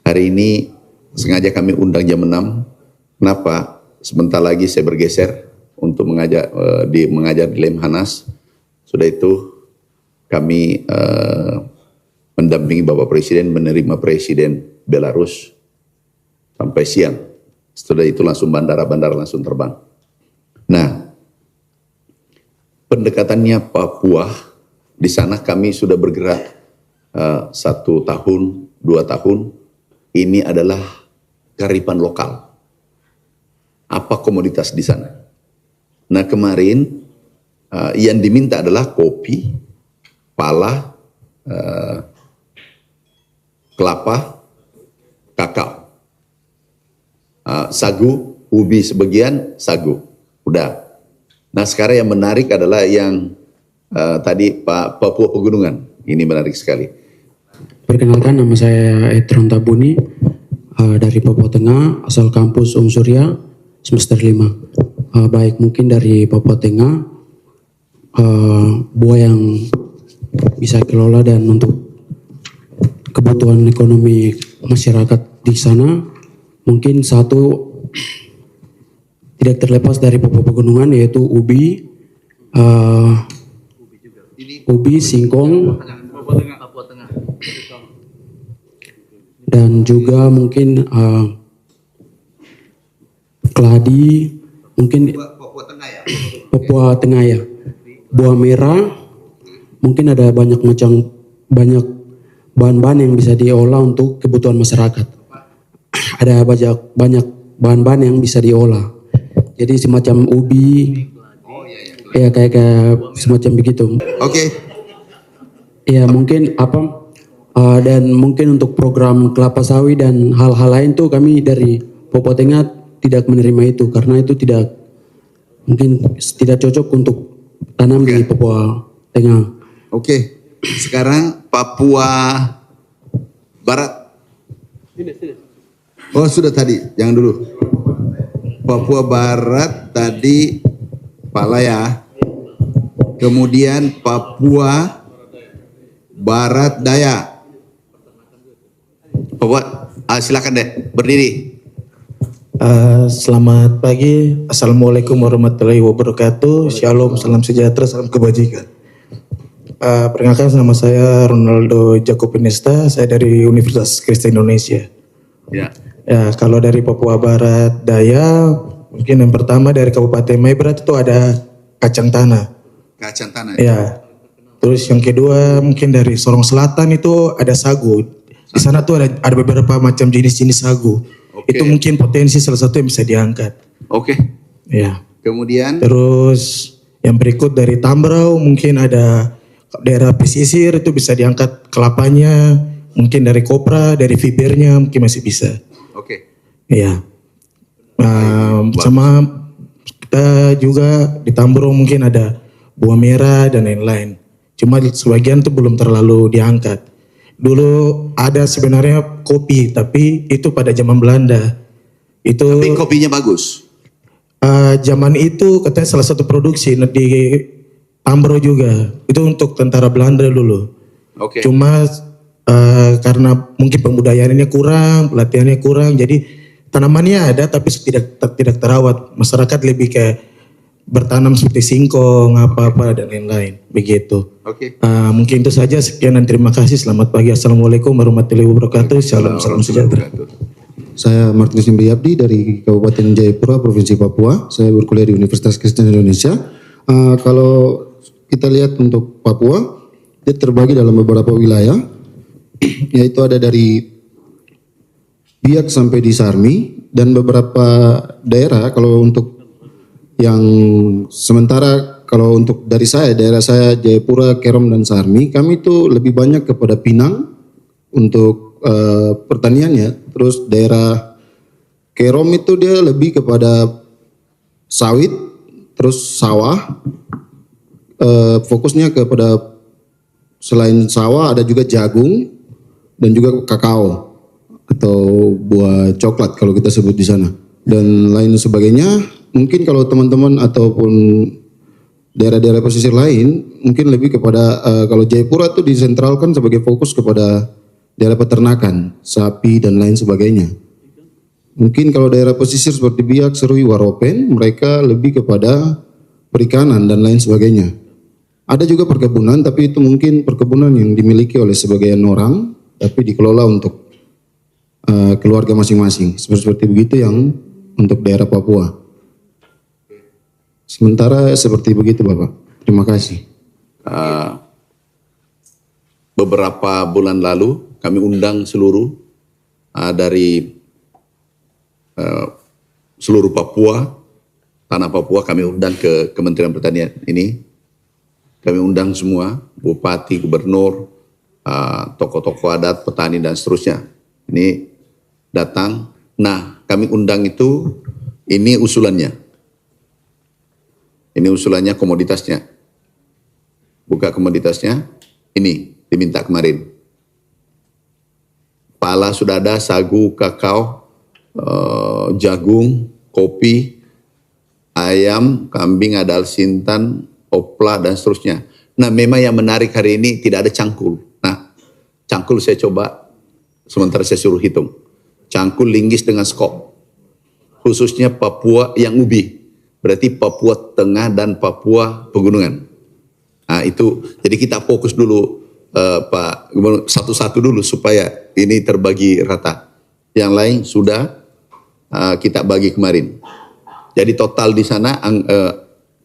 Hari ini sengaja kami undang jam 6. Kenapa? Sebentar lagi saya bergeser untuk mengajar di Lemhanas. Sudah itu kami mendampingi Bapak Presiden menerima Presiden Belarus sampai siang. Setelah itu langsung bandara langsung terbang. Nah, pendekatannya Papua, di sana kami sudah bergerak 1 tahun, 2 tahun. Ini adalah kearifan lokal. Apa komoditas di sana? Nah, kemarin yang diminta adalah kopi, pala, kelapa, kakao, sagu, ubi sebagian, sagu. Udah. Nah, sekarang yang menarik adalah yang tadi Papua Pegunungan. Ini menarik sekali. Perkenalkan, nama saya Etron Tabuni dari Papua Tengah, asal kampus Surya, semester 5. Baik, mungkin dari Papua Tengah, buah yang bisa kelola dan untuk kebutuhan ekonomi masyarakat di sana, mungkin satu tidak terlepas dari Papua Pegunungan, yaitu ubi, singkong, dan juga mungkin keladi, mungkin Papua Tengah ya, buah merah, mungkin ada banyak bahan-bahan yang bisa diolah untuk kebutuhan masyarakat. Ada banyak bahan-bahan yang bisa diolah. Jadi semacam ubi, ya kayak semacam begitu. Oke. Ya mungkin dan mungkin untuk program kelapa sawit dan hal-hal lain tuh kami dari Papua Tengah tidak menerima itu karena itu mungkin tidak cocok untuk tanam di Papua Tengah. Oke. Sekarang Papua Barat. Oh, sudah tadi, jangan dulu. Papua Barat tadi pala ya. Kemudian Papua Barat Daya. Papua, silakan deh, berdiri. Selamat pagi, Assalamualaikum warahmatullahi wabarakatuh. Shalom, salam sejahtera, salam kebajikan. Perkenalkan, nama saya Ronaldo Jacopinesta, saya dari Universitas Kristen Indonesia. Ya. Ya, kalau dari Papua Barat Daya, mungkin yang pertama dari Kabupaten Maibrat itu ada kacang tanah. Kacang tanah. Ya. Terus yang kedua mungkin dari Sorong Selatan itu ada sagu. Di sana tuh ada beberapa macam jenis-jenis sagu. Oke. Itu mungkin potensi salah satu yang bisa diangkat. Oke. Ya. Kemudian Terus yang berikut dari Tambrau mungkin ada daerah pesisir itu bisa diangkat kelapanya, mungkin dari kopra, dari fibernya mungkin masih bisa. oke. Iya. Sama kita juga di Tambrau mungkin ada buah merah dan lain-lain. Cuma sebagian itu belum terlalu diangkat. Dulu ada sebenarnya kopi, tapi itu pada zaman Belanda. Itu Tapi kopinya bagus. zaman itu katanya salah satu produksi di Tambrau juga. Itu untuk tentara Belanda dulu. Oke. Cuma karena mungkin pemudayaannya kurang, pelatihannya kurang, jadi tanamannya ada tapi tidak terawat. Masyarakat lebih kayak bertanam seperti singkong, apa-apa dan lain-lain, begitu. Oke. Mungkin itu saja, sekian dan terima kasih. Selamat pagi, Assalamualaikum warahmatullahi wabarakatuh. Shalom, salam sejahtera. Saya Martinus Imbriabdi dari Kabupaten Jayapura, Provinsi Papua. Saya berkuliah di Universitas Kristen Indonesia. Kalau kita lihat untuk Papua, dia terbagi dalam beberapa wilayah, yaitu ada dari Biak sampai di Sarmi, dan beberapa daerah kalau untuk yang sementara kalau untuk dari daerah saya Jayapura, Kerom dan Sarmi, kami itu lebih banyak kepada pinang untuk pertaniannya. Terus daerah Kerom itu dia lebih kepada sawit, terus sawah. Fokusnya kepada selain sawah ada juga jagung dan juga kakao atau buah coklat kalau kita sebut di sana dan lain sebagainya. Mungkin kalau teman-teman ataupun daerah-daerah pesisir lain mungkin lebih kepada kalau Jayapura itu disentralkan sebagai fokus kepada daerah peternakan, sapi dan lain sebagainya. Mungkin kalau daerah pesisir seperti Biak, Serui, Waropen, mereka lebih kepada perikanan dan lain sebagainya. Ada juga perkebunan, tapi itu mungkin perkebunan yang dimiliki oleh sebagian orang, tapi dikelola untuk keluarga masing-masing. Seperti begitu yang untuk daerah Papua. Sementara seperti begitu Bapak. Terima kasih. Beberapa bulan lalu kami undang seluruh dari seluruh Papua, tanah Papua, kami undang ke Kementerian Pertanian ini. Kami undang semua, bupati, gubernur, tokoh-tokoh adat, petani dan seterusnya. Ini datang. Nah, kami undang itu, ini usulannya. Ini usulannya komoditasnya. Buka komoditasnya, ini diminta kemarin. Pala sudah ada, sagu, kakao, jagung, kopi, ayam, kambing, ada alsintan, opla, dan seterusnya. Nah, memang yang menarik hari ini tidak ada cangkul. Nah, cangkul saya coba, sementara saya suruh hitung. Cangkul, linggis dengan skop. Khususnya Papua yang ubi. Berarti Papua Tengah dan Papua Pegunungan. Nah, itu, jadi kita fokus dulu Pak Gubernur, satu-satu dulu supaya ini terbagi rata. Yang lain sudah kita bagi kemarin. Jadi total di sana,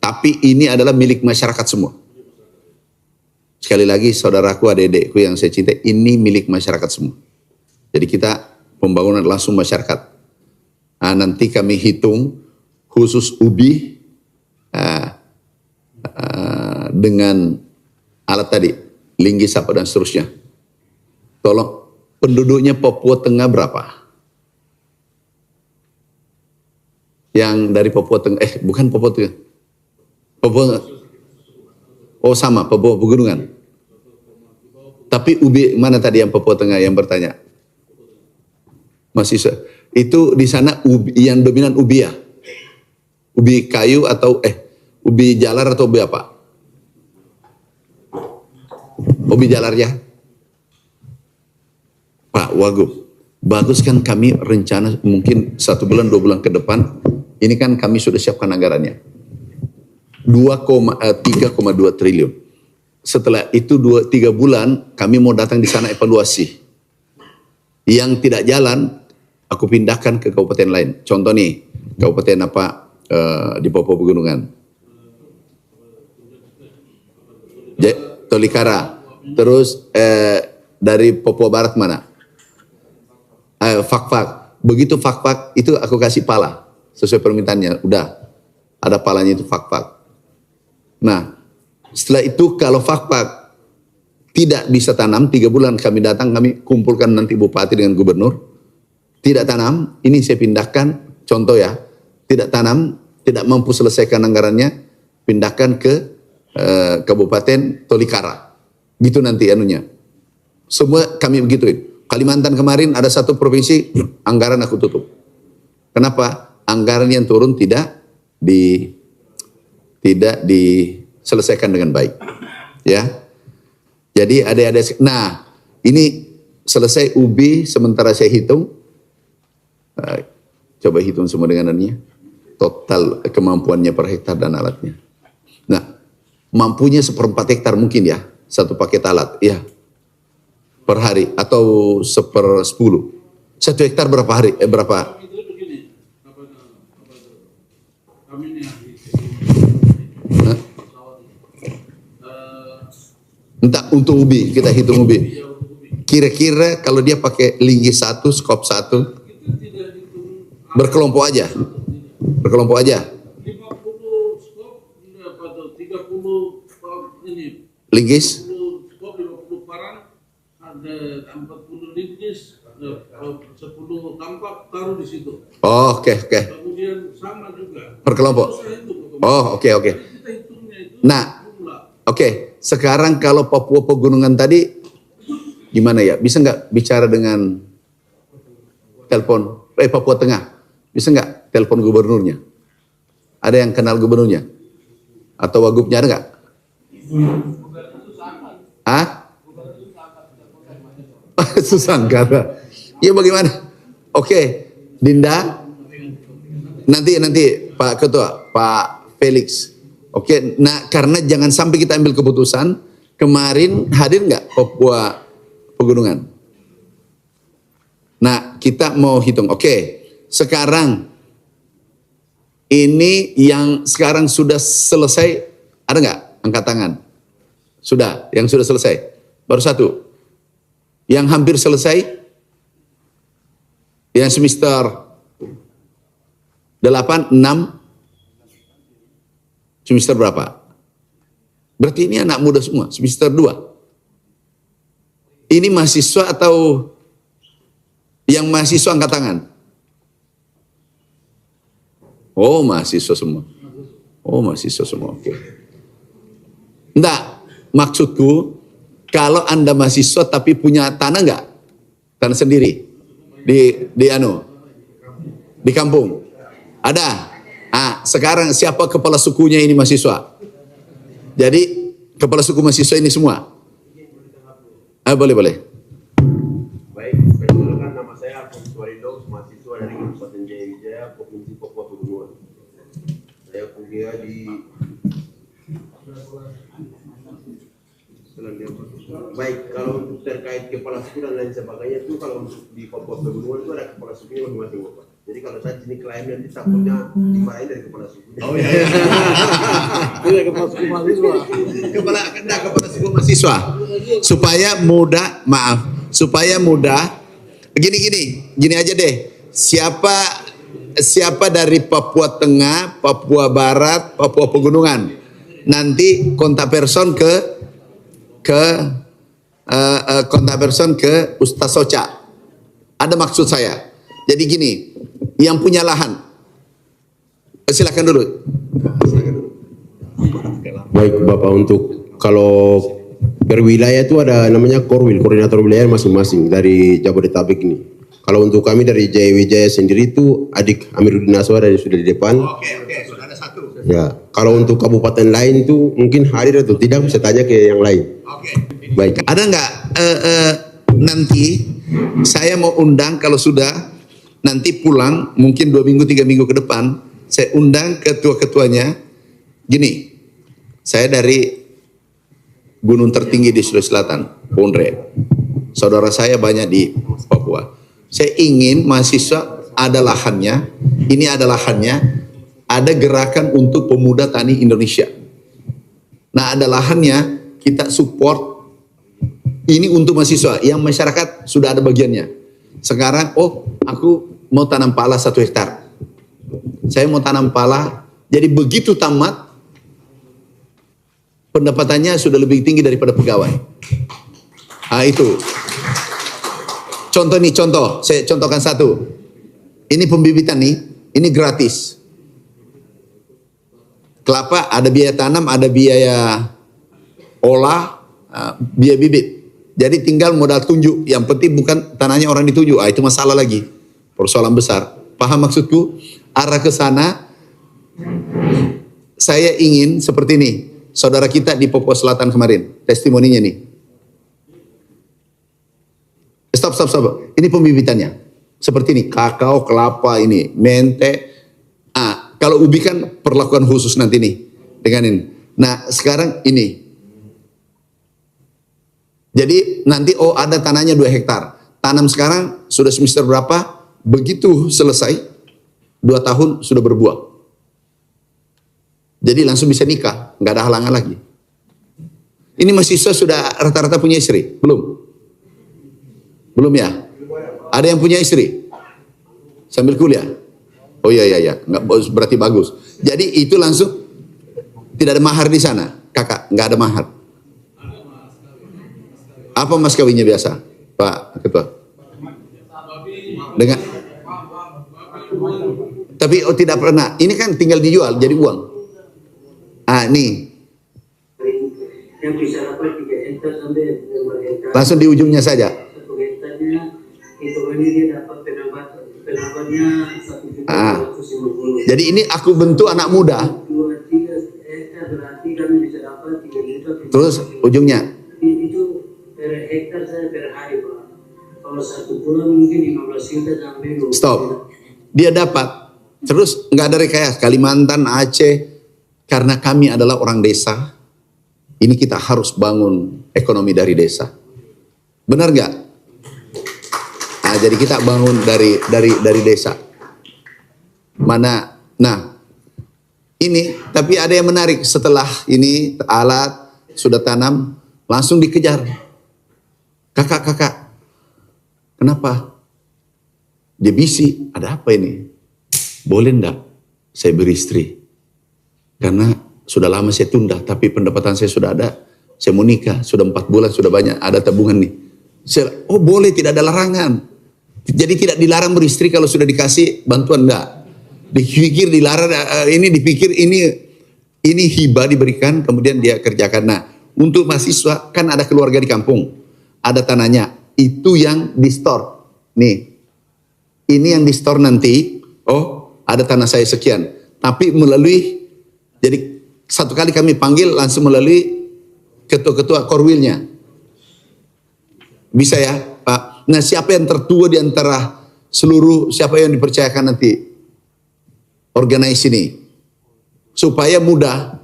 tapi ini adalah milik masyarakat semua. Sekali lagi saudaraku, adik-adikku yang saya cintai, ini milik masyarakat semua. Jadi kita pembangunan langsung masyarakat. Nah, nanti kami hitung khusus ubi dengan alat tadi, linggis apa dan seterusnya. Tolong, penduduknya Papua Tengah berapa? Yang dari Papua Tengah, bukan Papua Tengah. Papua, oh sama, Papua Pegunungan. Tapi ubi, mana tadi yang Papua Tengah yang bertanya? Masih itu di sana ubi, yang dominan ubi ya? Ubi kayu atau ubi jalar atau ubi apa? Ubi jalar ya? Pak Wagub, bagus kan kami rencana mungkin 1 bulan 2 bulan ke depan, ini kan kami sudah siapkan anggarannya. 3,2 triliun. Setelah itu 2-3 bulan kami mau datang di sana evaluasi. Yang tidak jalan, aku pindahkan ke kabupaten lain. Contoh nih, kabupaten apa di Papua Pegunungan? Tolikara. Terus dari Papua Barat mana? Fak-fak. Begitu fak-fak itu aku kasih pala sesuai permintaannya. Udah ada palanya itu fak-fak. Nah, setelah itu kalau fak-fak tidak bisa tanam, 3 bulan kami datang, kami kumpulkan nanti bupati dengan gubernur. Tidak tanam, ini saya pindahkan, contoh ya, tidak tanam, tidak mampu selesaikan anggarannya, pindahkan ke Kabupaten Tolikara. Gitu nanti anunya. Semua kami begituin. Kalimantan kemarin ada 1 provinsi, anggaran aku tutup. Kenapa? Anggaran yang turun tidak diselesaikan dengan baik. Ya. Jadi ada. Nah, ini selesai ubi, sementara saya hitung. Coba hitung semua dengan anunya. Total kemampuannya per hektar dan alatnya. Nah, mampunya 1/4 hektar mungkin ya, 1 paket alat, ya, per hari atau 1/10. 1 hektar berapa hari? Berapa? Entah untuk ubi, kita hitung ubi. Kira-kira kalau dia pakai linggis 1, skop 1, berkelompok aja. Berkelompok aja. 50 skop, 30 ini. Linggis? 50 parang, ada 40 linggis, ada 10 tampak, taruh di situ. Oh, oke. Kemudian sama juga. Per kelompok? Oh, oke. Kita hitungnya itu Nah, oke. Sekarang kalau Papua Pegunungan tadi, gimana ya? Bisa nggak bicara dengan telepon, Papua Tengah? Bisa nggak telepon gubernurnya? Ada yang kenal gubernurnya? Atau wagubnya ada nggak? susah angkara. Ya bagaimana? Oke, Dinda. Nanti Pak Ketua, Pak Felix. Oke, nah karena jangan sampai kita ambil keputusan. Kemarin hadir nggak Papua Pegunungan? Nah, kita mau hitung. Oke, sekarang ini yang sekarang sudah selesai, ada nggak angkat tangan? Sudah, yang sudah selesai. Baru satu. Yang hampir selesai, yang semester 8, 6, semester berapa? Berarti ini anak muda semua, semester 2. Ini mahasiswa atau yang mahasiswa angkat tangan? Oh, mahasiswa semua. Oh, mahasiswa semua. Oke. Enggak, maksudku kalau Anda mahasiswa tapi punya tanah enggak? Tanah sendiri di kampung. Ada. Sekarang siapa kepala sukunya ini mahasiswa? Jadi kepala suku mahasiswa ini semua. Boleh. Baik, perkenalkan nama saya Alfonso Warido, mahasiswa dari Kabupaten Jaya Wijaya, Provinsi Papua Pegunungan. Saya kuliah di Baik, kalau untuk terkait kepala suku dan lain sebagainya itu kalau di Papua Pegunungan itu ada kepala sukunya masing-masing, Bapak. Jadi kalau saya sini klaim nanti takutnya dimarahin dari kepala suku. Oh iya. Iya, kepala suku mahasiswa. Kepala suku mahasiswa. Supaya mudah. Gini aja deh. Siapa dari Papua Tengah, Papua Barat, Papua Pegunungan. Nanti kontak person ke Ustaz Soca. Ada maksud saya. Jadi gini, yang punya lahan, silakan dulu. Baik Bapak, untuk kalau berwilayah itu ada namanya Korwil, koordinator wilayah masing-masing dari Jabodetabek ini. Kalau untuk kami dari Jaya Wijaya sendiri itu adik Amiruddin Aswar dari sudah di depan. Oke, sudah ada satu. Ya, kalau untuk kabupaten lain itu mungkin hadir atau tidak bisa tanya ke yang lain. Oke. Baik. Ada nggak nanti saya mau undang kalau sudah nanti pulang mungkin 2 minggu 3 minggu ke depan saya undang ketua-ketuanya. Gini, saya dari gunung tertinggi di Sulawesi Selatan, Pondre. Saudara saya banyak di Papua. Saya ingin mahasiswa ada lahannya, ini ada lahannya, ada gerakan untuk pemuda tani Indonesia. Nah, ada lahannya, kita support. Ini untuk mahasiswa, yang masyarakat sudah ada bagiannya. Sekarang, aku mau tanam pala 1 hektar. Saya mau tanam pala, jadi begitu tamat, pendapatannya sudah lebih tinggi daripada pegawai. Itu. Contoh, saya contohkan satu. Ini pembibitan nih, ini gratis. Kelapa ada biaya tanam, ada biaya olah, biaya bibit. Jadi tinggal modal tunjuk. Yang penting bukan tanahnya orang ditunjuk. Itu masalah lagi. Persoalan besar. Paham maksudku? Arah ke sana. Saya ingin seperti ini. Saudara kita di Papua Selatan kemarin. Testimoninya nih. Stop. Ini pembibitannya. Seperti ini. Kakao, kelapa ini. Mente. Kalau ubi kan perlakuan khusus nanti nih. Dengan ini. Nah sekarang ini. Jadi nanti ada tanahnya 2 hektar. Tanam sekarang sudah semester berapa? Begitu selesai 2 tahun sudah berbuah. Jadi langsung bisa nikah, nggak ada halangan lagi. Ini mahasiswa sudah rata-rata punya istri? Belum ya? Ada yang punya istri? Sambil kuliah? Oh iya, nggak berarti bagus. Jadi itu langsung tidak ada mahar di sana, kakak, nggak ada mahar. Apa mas kawinnya biasa, Pak Ketua? Dengan tapi tidak pernah. Ini kan tinggal dijual jadi uang. Nih. Yang bisa dapat 3 hektar sampai 5 hektar. Langsung di ujungnya saja. 1 hektarnya itu ini dia dapat penambahannya 1.250. Jadi ini aku bentuk anak muda. 2-3 hektar berarti kami bisa dapat 3 juta. Terus ujungnya? Itu per hektar saya per hari Pak. Sida dan Melu. Stop. Dia dapat. Terus nggak ada rekayasa. Kalimantan, Aceh, karena kami adalah orang desa, ini kita harus bangun ekonomi dari desa. Benar nggak? Nah, jadi kita bangun dari desa. Mana? Nah, ini. Tapi ada yang menarik. Setelah ini alat sudah tanam, langsung dikejar. Kakak, kenapa? Dia bisi. Ada apa ini? Boleh enggak saya beristri? Karena sudah lama saya tunda, tapi pendapatan saya sudah ada. Saya mau nikah, sudah 4 bulan, sudah banyak, ada tabungan nih. Oh boleh, tidak ada larangan. Jadi tidak dilarang beristri kalau sudah dikasih bantuan, enggak. Dipikir dilarang, dipikir ini hibah diberikan, kemudian dia kerjakan. Nah, untuk mahasiswa kan ada keluarga di kampung, ada tanahnya, itu yang di store. Nih, ini yang di store nanti. Oh, ada tanah saya sekian. Tapi melalui, jadi satu kali kami panggil langsung melalui ketua-ketua korwilnya. Bisa ya, Pak? Nah, siapa yang tertua di antara seluruh, siapa yang dipercayakan nanti organize ini? Supaya mudah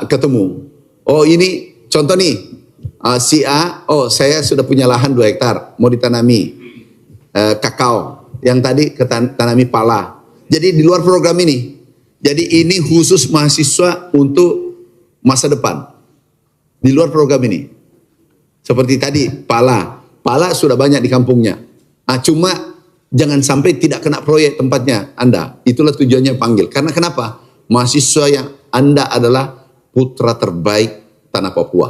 ketemu. Oh ini, contoh nih, si A, oh saya sudah punya lahan 2 hektar, mau ditanami kakao. Yang tadi tanami pala. Jadi di luar program ini. Jadi ini khusus mahasiswa untuk masa depan. Di luar program ini. Seperti tadi pala. Pala sudah banyak di kampungnya. Cuma jangan sampai tidak kena proyek tempatnya Anda. Itulah tujuannya panggil. Karena kenapa? Mahasiswa yang Anda adalah putra terbaik tanah Papua.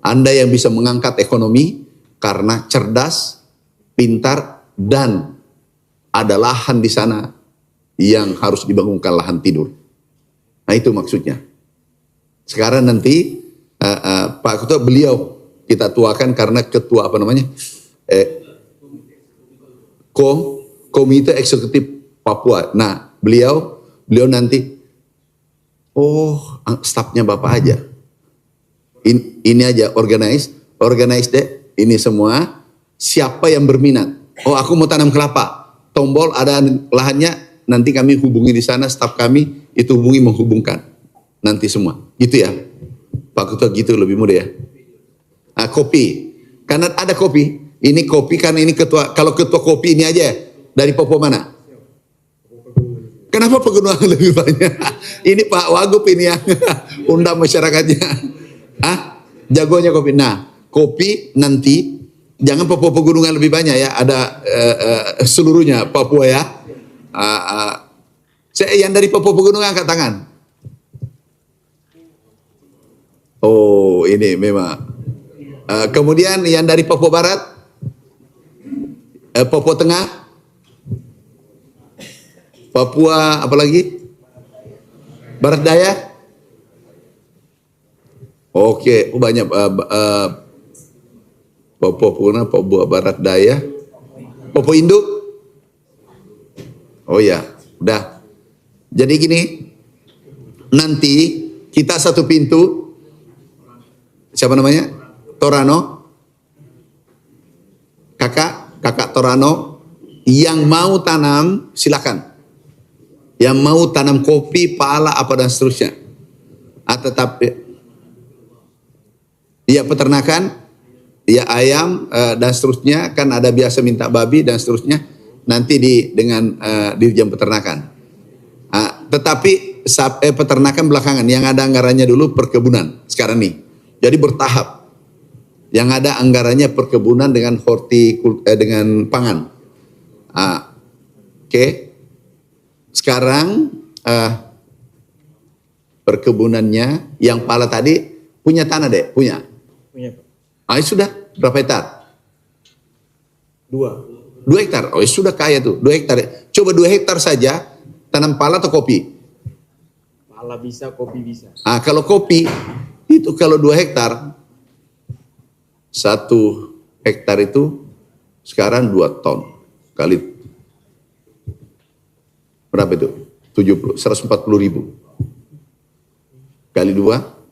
Anda yang bisa mengangkat ekonomi karena cerdas, pintar, dan ada lahan di sana yang harus dibangunkan lahan tidur. Nah itu maksudnya. Sekarang nanti Pak Ketua, beliau kita tuakan karena ketua apa namanya Komite Eksekutif Papua. Nah beliau nanti stafnya Bapak aja. Ini aja organize deh ini semua. Siapa yang berminat? Oh aku mau tanam kelapa, tombol ada lahannya, nanti kami hubungi di sana, staf kami itu menghubungkan nanti semua, gitu ya Pak Ketua, gitu lebih mudah ya. Kopi, karena ada kopi, ini kopi karena ini ketua, kalau ketua kopi ini aja dari Papua mana? Kenapa pegunungan lebih banyak? Ini Pak Wagub ini yang undang masyarakatnya, jagonya kopi. Nah kopi nanti jangan Papua pegunungan lebih banyak ya, ada seluruhnya Papua ya. Saya yang dari Papua pegunungan angkat tangan. Oh ini memang. Kemudian yang dari Papua Barat, Papua Tengah, Papua apa lagi? Barat Daya. Oke, banyak. Papua Barat Daya, Papua Induk. Oh ya, udah. Jadi gini, nanti kita satu pintu. Siapa namanya? Torano. Kakak Torano. Yang mau tanam silakan. Yang mau tanam kopi, pala, apa dan seterusnya. Tetapi ya peternakan. Ya ayam dan seterusnya, kan ada biasa minta babi dan seterusnya, nanti dengan dirjen peternakan. Tetapi peternakan belakangan, yang ada anggarannya dulu perkebunan sekarang nih. Jadi bertahap. Yang ada anggarannya perkebunan dengan dengan pangan. Oke. Sekarang perkebunannya yang pala tadi punya tanah deh, punya. Sudah berapa hektar? 2 hektar. Oh sudah kaya tuh, 2 hektar. Coba 2 hektar saja tanam pala atau kopi? Pala bisa, kopi bisa. Kalau kopi itu kalau 2 hektar, 1 hektar itu sekarang 2 ton kali berapa itu? 140.000 kali 2.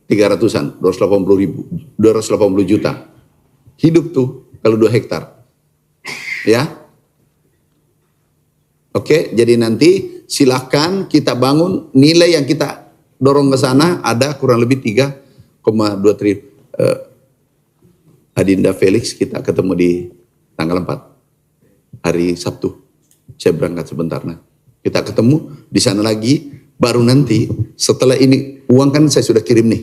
300-an, 280 juta. Hidup tuh kalau 2 hektar. Ya. Oke, jadi nanti silakan kita bangun nilai yang kita dorong ke sana ada kurang lebih 3,2 triliun. Adinda Felix kita ketemu di tanggal 4 hari Sabtu. Saya berangkat sebentar. Nah, kita ketemu di sana lagi. Baru nanti setelah ini uang kan saya sudah kirim nih.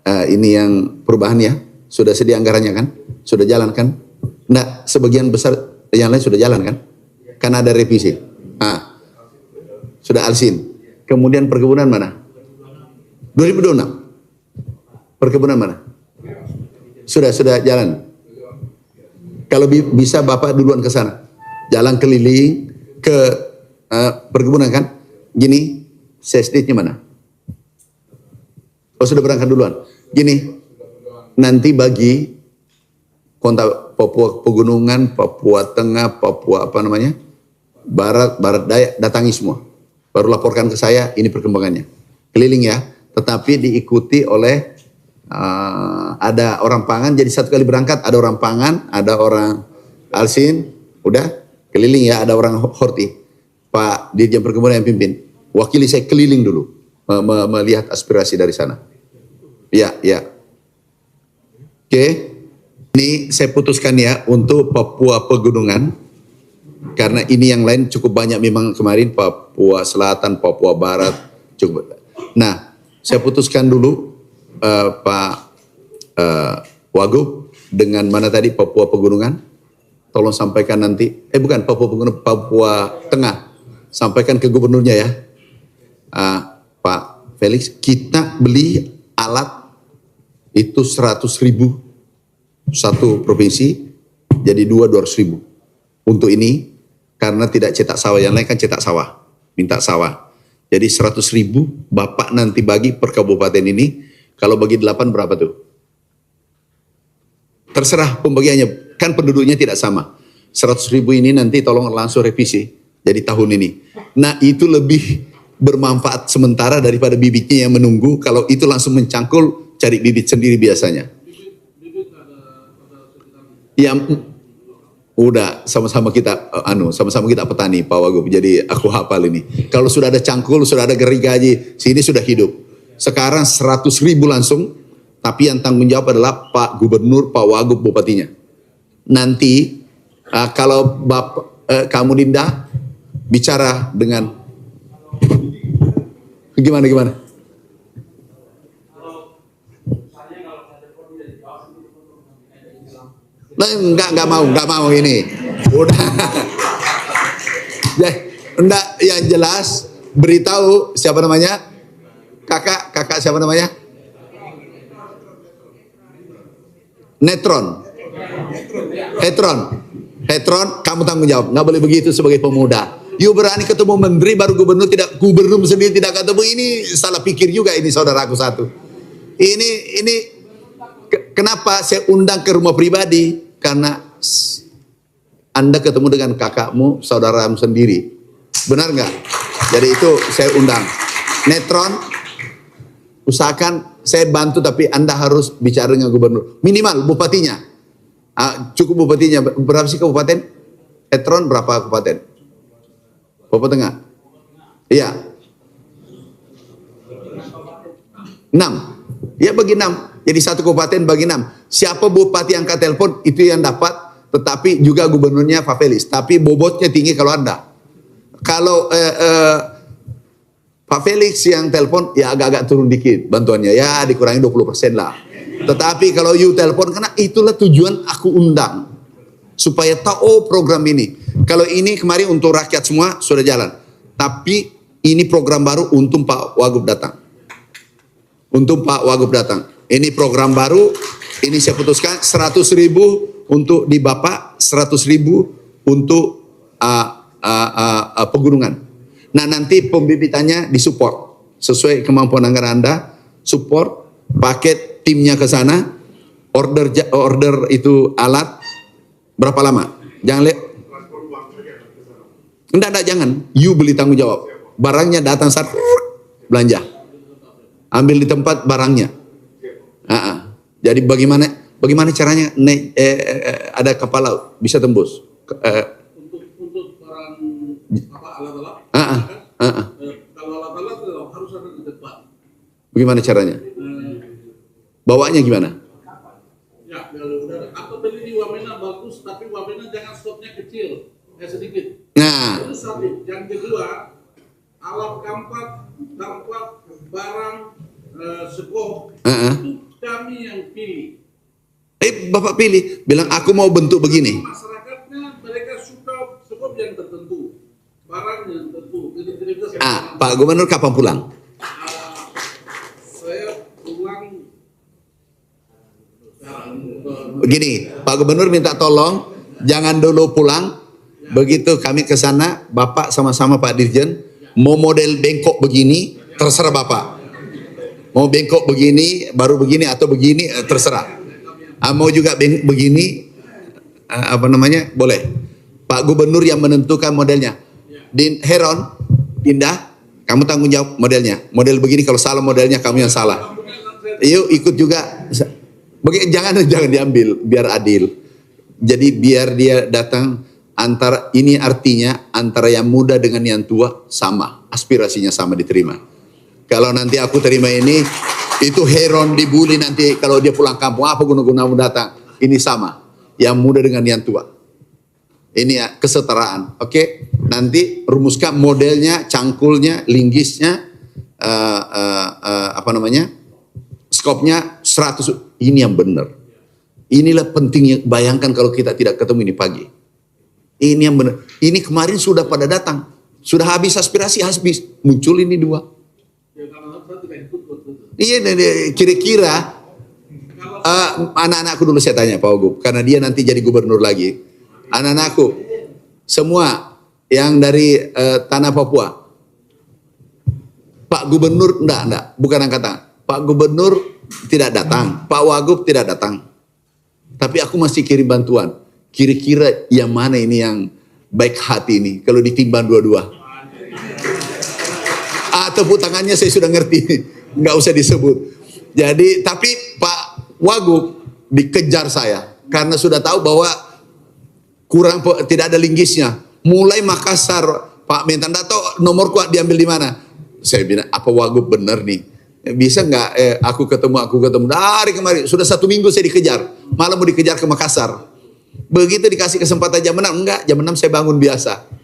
Ini yang perubahan ya. Sudah sedia anggarannya kan? Sudah jalan kan? Nah, sebagian besar yang lain sudah jalan kan? Kan ada revisi. Sudah Alsin. Kemudian perkebunan mana? 2026. Perkebunan mana? Sudah jalan. Kalau bisa Bapak duluan ke sana. Jalan keliling ke perkebunan kan? Gini, CSD-nya mana? Oh, sudah berangkat duluan. Gini, nanti bagi kontak Papua Pegunungan, Papua Tengah, Papua Barat Daya, datangi semua. Baru laporkan ke saya, ini perkembangannya. Keliling ya, tetapi diikuti oleh ada orang pangan, jadi satu kali berangkat ada orang pangan, ada orang Alsin, udah keliling ya, ada orang horti. Pak Dirjen Perkebunan yang pimpin. Wakili saya keliling dulu melihat aspirasi dari sana. Ya. Oke. Ini saya putuskan ya untuk Papua Pegunungan. Karena ini yang lain cukup banyak memang kemarin, Papua Selatan, Papua Barat cukup. Nah, saya putuskan dulu Pak Wagub dengan mana tadi Papua Pegunungan. Tolong sampaikan nanti. Bukan Papua Pegunungan, Papua Tengah. Sampaikan ke gubernurnya ya, Pak Felix, kita beli alat itu 100.000 satu provinsi, jadi 200.000 untuk ini, karena tidak cetak sawah, yang lain kan cetak sawah, minta sawah. Jadi 100.000 Bapak nanti bagi per kabupaten ini, kalau bagi 8 berapa tuh? Terserah pembagiannya, kan penduduknya tidak sama. 100.000 ini nanti tolong langsung revisi. Jadi tahun ini. Nah, itu lebih bermanfaat sementara daripada bibitnya yang menunggu. Kalau itu langsung mencangkul, cari bibit sendiri biasanya. Ya, udah sama-sama kita sama-sama kita petani Pak Wagub. Jadi aku hafal ini. Kalau sudah ada cangkul, sudah ada gergaji, sini sudah hidup. Sekarang 100.000 langsung, tapi yang tanggung jawab adalah Pak Gubernur, Pak Wagub, bupatinya. Nanti kalau Bapak kamu Dinda bicara dengan gimana? Enggak mau ini. Udah. Enggak, yang jelas beritahu siapa namanya? Kakak siapa namanya? Hetron, kamu tanggung jawab. Enggak boleh begitu sebagai pemuda. You berani ketemu menteri baru gubernur sendiri tidak ketemu, ini salah pikir juga ini saudaraku satu. Ini kenapa saya undang ke rumah pribadi? Karena Anda ketemu dengan kakakmu, saudaramu sendiri. Benar nggak? Jadi itu saya undang. Netron, usahakan saya bantu tapi Anda harus bicara dengan gubernur. Minimal bupatinya. Cukup bupatinya. Berapa sih kabupaten? Netron berapa kabupaten? Papua Tengah? Iya. 6. Ya bagi 6. Jadi satu kabupaten bagi 6. Siapa bupati angkat telepon itu yang dapat, tetapi juga gubernurnya Pak Felix. Tapi bobotnya tinggi kalau Anda. Kalau Pak Felix yang telepon ya agak-agak turun dikit bantuannya, ya dikurangi 20% lah. Tetapi kalau you telepon, karena itulah tujuan aku undang. Supaya tahu program ini. Kalau ini kemarin untuk rakyat semua sudah jalan. Tapi ini program baru untuk Pak Wagub datang. Ini program baru, ini saya putuskan 100.000 untuk di Bapak, 100.000 untuk pegunungan. Nah nanti pembibitannya disupport. Sesuai kemampuan anggaran Anda, support, paket timnya ke sana, order itu alat, berapa lama? Jangan lihat. Enggak, jangan. You beli tanggung jawab. Barangnya datang saat belanja. Ambil di tempat barangnya. Jadi bagaimana caranya ada kapal laut bisa tembus Untuk barang apa alat-alat. Kalau alat-alat harus ada di depan. Bagaimana caranya? Bawanya gimana? Ya, kalau udah aku beli di Wamena bagus, tapi Wamena jangan stoknya kecil, sedikit. Nah, Itu satu. Yang kedua, alat kampak, barang, sekop, itu kami yang pilih. Bapak pilih, bilang aku mau bentuk begini. Masyarakatnya mereka suka sekop yang tertentu, barang yang tertentu. Jadi Pak Gubernur kapan pulang? saya pulang Begini, Pak Gubernur minta tolong jangan dulu pulang. Begitu kami ke sana, Bapak sama-sama Pak Dirjen mau model bengkok begini, terserah Bapak. Mau bengkok begini, baru begini atau begini, terserah. Mau juga begini, boleh. Pak Gubernur yang menentukan modelnya. Heron, Indah, kamu tanggung jawab modelnya. Model begini, kalau salah modelnya kamu yang salah. Yuk ikut juga. Jangan diambil, biar adil. Jadi biar dia datang, ini artinya antara yang muda dengan yang tua sama, aspirasinya sama diterima. Kalau nanti aku terima ini, itu Heron dibully nanti kalau dia pulang kampung, apa guna-gunamu datang? Ini sama, yang muda dengan yang tua. Ini ya kesetaraan. Oke, nanti rumuskan modelnya, cangkulnya, linggisnya, skopnya 100. Ini yang benar. Inilah pentingnya. Bayangkan kalau kita tidak ketemu ini pagi. Ini yang benar. Ini kemarin sudah pada datang, sudah habis aspirasi, habis muncul ini dua. Iya, kira-kira anak-anakku dulu saya tanya Pak Wagub, karena dia nanti jadi gubernur lagi. Anak-anakku semua yang dari tanah Papua, Pak Gubernur enggak, bukan angkatan. Pak Gubernur tidak datang, Pak Wagub tidak datang. Tapi aku masih kirim bantuan. Kira-kira yang mana ini yang baik hati ini kalau ditimbang dua-dua? Tepuk tangannya saya sudah ngerti, nggak usah disebut. Jadi, tapi Pak Wagub dikejar saya karena sudah tahu bahwa tidak ada linggisnya. Mulai Makassar, Pak Mentandato nomor kuat diambil di mana? Saya bilang, apa Wagub bener nih? Bisa nggak aku ketemu dari kemarin sudah 1 minggu saya dikejar, malah mau dikejar ke Makassar. Begitu dikasih kesempatan jam 6, enggak, jam 6 saya bangun biasa.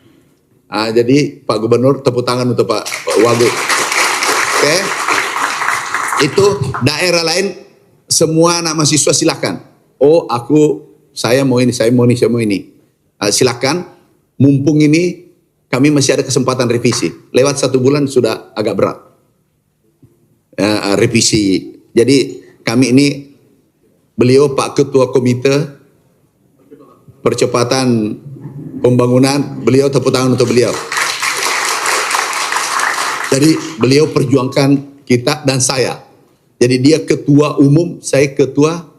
Jadi Pak Gubernur, tepuk tangan untuk Pak Wagub. Oke. Itu daerah lain semua anak mahasiswa silakan. Saya mau ini. Silakan. Mumpung ini kami masih ada kesempatan revisi. Lewat 1 bulan sudah agak berat. Revisi. Jadi kami ini, beliau Pak Ketua Komite Percepatan Pembangunan, beliau tepuk tangan untuk beliau. Jadi beliau perjuangkan kita dan saya. Jadi dia ketua umum, saya ketua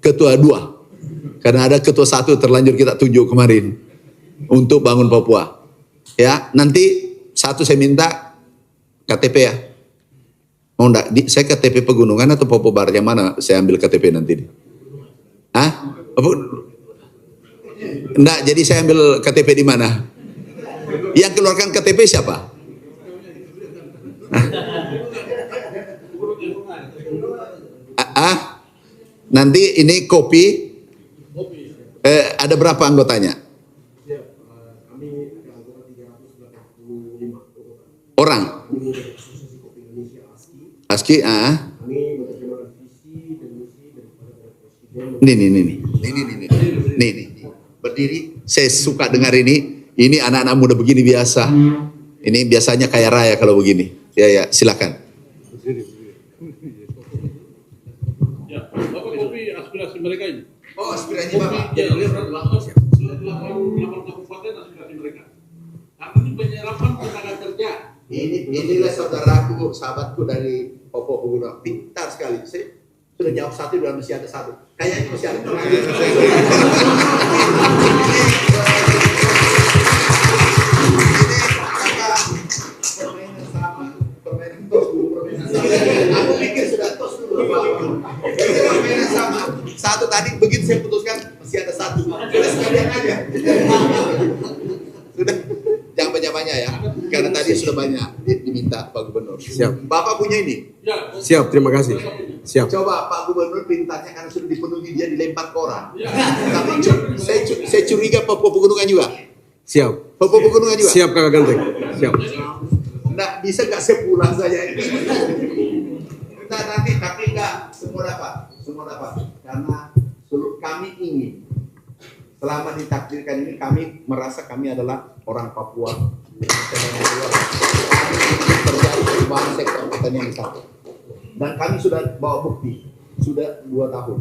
2. Karena ada ketua 1 terlanjur kita tunjuk kemarin untuk bangun Papua. Ya, nanti 1 saya minta KTP ya. Mau enggak? Saya KTP Pegunungan atau Papua Barat? Yang mana saya ambil KTP nanti? Enggak, jadi saya ambil KTP di mana? Yang keluarkan KTP siapa? Nanti ini kopi. Ada berapa anggotanya? Orang. ASKI, Nih. Berdiri, saya suka dengar ini. Ini anak-anak muda begini biasa. Ini biasanya kaya raya kalau begini. Ya, silakan. Ya, Bapak kopi aspirasi mereka ini. Aspirasi Bapak. Ya, lihat 8 kabupaten aspirasi mereka. Karena ini penyerapan tenaga kerja. Inilah saudaraku, sahabatku dari Papua Pegunungan. Pintar sekali. Saya sudah jawab 1, dan masih ada 1. Kayaknya masih ada. Aku pikir sudah tos dulu. Permainan sama. 1 tadi begitu saya putuskan masih ada 1. Sudah sekalian Yang aja. Sudah, jangan banyak-banyak ya, karena tadi sudah banyak diminta Pak Gubernur. Siap. Bapak punya ini. Siap, terima kasih. Siap. Coba Pak Gubernur pintanya karena sudah dipenuhi dia dilempar ke orang. Tapi saya curiga Papua Pegunungan juga. Siap. Papua Pegunungan juga. Siap Kakak Ganteng. Siap. Nggak bisa nggak sepulang saja ini. Kita nanti tapi nggak semua dapat karena seluruh kami ingin selama ditakdirkan ini kami merasa kami adalah orang Papua. Kami ingin terjadi perubahan sektor pertanian di sana. Dan kami sudah bawa bukti sudah 2 tahun.